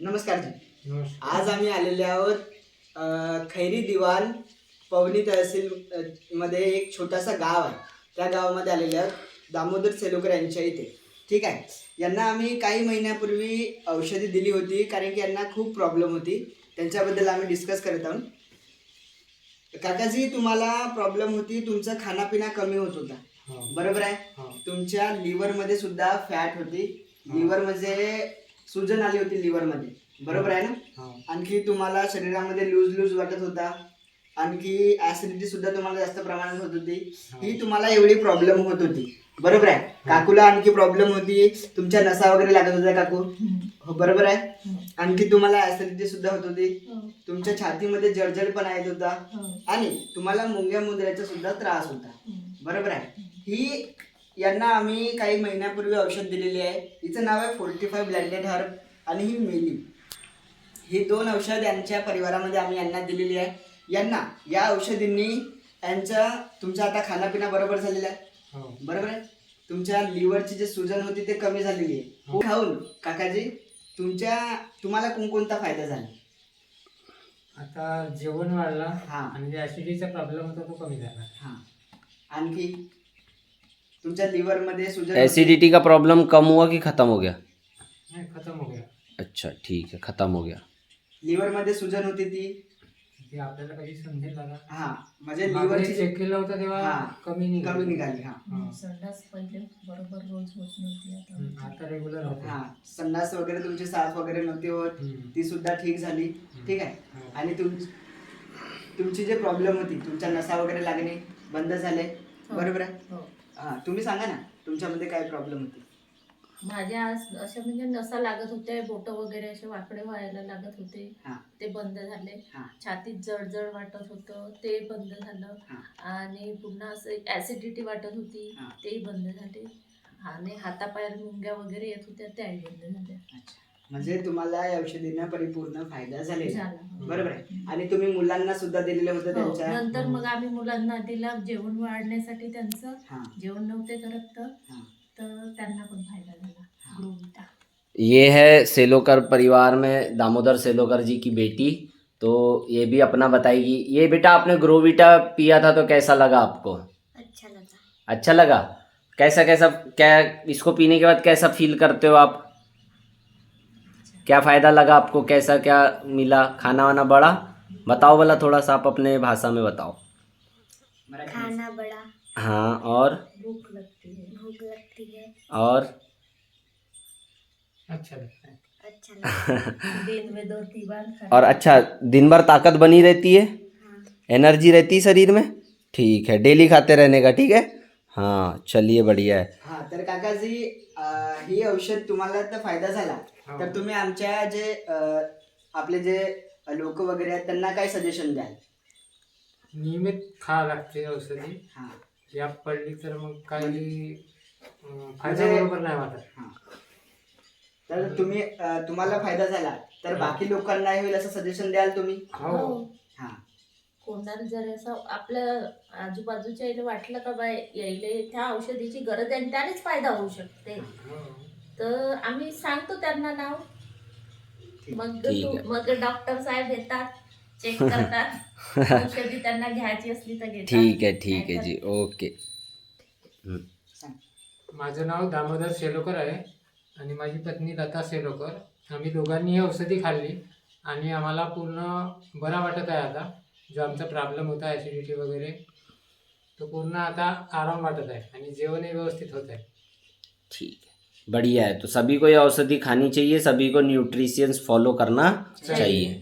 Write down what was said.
नमस्कार जी. नमस्कार. आज आम्ही आलेले आहोत खैरी दिवाण पवनी तहसील मध्ये एक छोटासा गाव आहे. त्या गावामध्ये आलेले आहोत दामोदर सेलोकर यांच्या इथे. ठीक आहे. यांना आम्ही काही महिन्यापूर्वी औषधी दिली होती कारण की यांना खूप प्रॉब्लेम होती. त्यांच्याबद्दल आम्ही डिस्कस करत आहोत. काकाजी, तुम्हाला प्रॉब्लेम होती, तुमचा खानापिना कमी होत होता, बरोबर आहे? तुमच्या लिव्हरमध्ये सुद्धा फॅट होती, लिव्हरमध्ये सूजन आली होती लिव्हरमध्ये, बरोबर आहे ना? आणखी तुम्हाला शरीरामध्ये लूज लूज वाटत होता, आणखी ऍसिडिटी सुद्धा तुम्हाला जास्त प्रमाणात होत होती. ही तुम्हाला एवढी प्रॉब्लेम होत होती, बरोबर आहे? काकूला आणखी प्रॉब्लेम होती, तुमच्या नसा वगैरे लागत होत्या काकू, हो बरोबर आहे? आणखी तुम्हाला ऍसिडिटी सुद्धा होत होती, तुमच्या छातीमध्ये जळजळपणा येत होता आणि तुम्हाला मुंग्या मुंदऱ्याचा सुद्धा त्रास होता, बरोबर आहे? ही यांना आम्ही काही महिन्यापूर्वी औषध दिलेली आहे. हिचं नाव आहे 45 ब्लेंडेड हर्ब आणि ही मेली. ही दोन औषध यांच्या परिवारामध्ये आम्ही यांना दिलेली आहे. यांना या औषधींनी तुमचा आता खानापिना बरोबर झालेला आहे, बरोबर आहे? तुमच्या लिव्हरची जी सुजन होती ते कमी झालेली आहे. खाऊन काकाजी तुम्हाला कोणकोणता फायदा झाला? आता जेवण वाढला आणि ऍसिडिटीचा प्रॉब्लेम होता तो कमी झाला. आणखी तुमच्या लिव्हर मध्ये सुजन, एसिडिटी का प्रॉब्लम कम हुआ कि खत्म हो गया? नाही, खत्म हो गया. अच्छा, ठीक है, खत्म हो गया. लिव्हर मध्ये सुजन होती ती आपल्याला कधी समजेल दादा. म्हणजे लिव्हरची चेक केलं होतं तेव्हा कमी निघाली. संडास पहिले बरोबर रोज होत नव्हती, आता रेग्युलर होते. संडास वगैरे तुमची साफ वगैरे नव्हती होत, ती सुद्धा ठीक झाली. ठीक आहे. आणि तुमची जे प्रॉब्लेम होती, तुमच्या नसा वगैरे लागणे बंद झाले, बरोबर आहे? तुम्ही सांगा ना, तुमच्यामध्ये काय प्रॉब्लेम होती? माझ्या अशा म्हणजे नसा लागत होत्या, बोट वगैरे असे वाकडे व्हायला लागत होते, ते बंद झाले. छातीत जळजळ वाटत होतं, ते बंद झालं. आणि पुन्हा असं ऍसिडिटी वाटत होती, तेही बंद झाले. आणि हातापायाला मुंग्या वगैरे येत होत्या, त्याही बंद झाल्या. म्हणजे तुम्हाला या औषधींना परिपूर्ण फायदा झाला, बरोबर आहे? आणि तुम्ही मुलांना सुद्धा दिलेलं होतं त्यांच्या. नंतर मग आम्ही मुलांना दिला जेवण वाढण्यासाठी. त्यांचं जेवण नव्हते करत तर त्यांना पण फायदा झाला. ग्रोविटा ये है सेलोकर परिवार में दामोदर सेलोकर जी की बेटी, तो ये भी अपना बताएगी. ये बेटा, आपने ग्रोविटा पिया था तो कैसा लगा आपको? अच्छा लगा. अच्छा लगा. कैसा कैसा क्या इसको पीने के बाद कैसा फील करते हो आप? क्या फ़ायदा लगा आपको? कैसा क्या मिला? खाना वाना बढ़ा? बताओ भला, थोड़ा सा आप अपने भाषा में बताओ. खाना बड़ा, हाँ, और भूख लगती है और अच्छा लगता है. अच्छा लगता दिन में 2-3 बार खाना. और अच्छा, दिन भर ताकत बनी रहती है, एनर्जी रहती है शरीर में. ठीक है, डेली खाते रहने का. ठीक है, हाँ, चलिए, बढ़िया है. तर काकाजी, ही औषध तुम्हाला तर फायदा झाला, तर तुम्ही आमच्या जे आपले जे लोक वगैरे आहेत त्यांना काय सजेशन द्याल? नियमित खा लागते औषधी. या पडली तर मग काही फायदा बरोबर नाही वाटत. तर तुम्हाला फायदा झाला तर बाकी लोकांना होईल असं सजेशन द्याल तुम्ही? कोणाला जर असं आपल्या आजूबाजूच्या इथे वाटलं का बाय यायले त्या औषधीची गरज आहे आणि त्यानेच फायदा होऊ शकते, तर आम्ही सांगतो त्यांना नाव. मग डॉक्टर साहेब येतात, चेक करतात, औषधी त्यांना घ्यायची असली तर घेतात. ठीक है जी, ओके. माझं नाव दामोदर सेलोकर आहे आणि माझी पत्नी लता सेलोकर. आम्ही दोघांनी ही औषधी खाल्ली आणि आम्हाला पूर्ण बरा वाटत आहे. आता जो आमचा प्रॉब्लेम होता ॲसिडिटी वगैरे, तो पूर्ण आता आराम वाटत आहे आणि जेवणही व्यवस्थित होत आहे. ठीक है, बढ़िया है. तो सभी को ये औषधि खानी चाहिए, सभी को न्यूट्रिशियंस फॉलो करना चाहिए.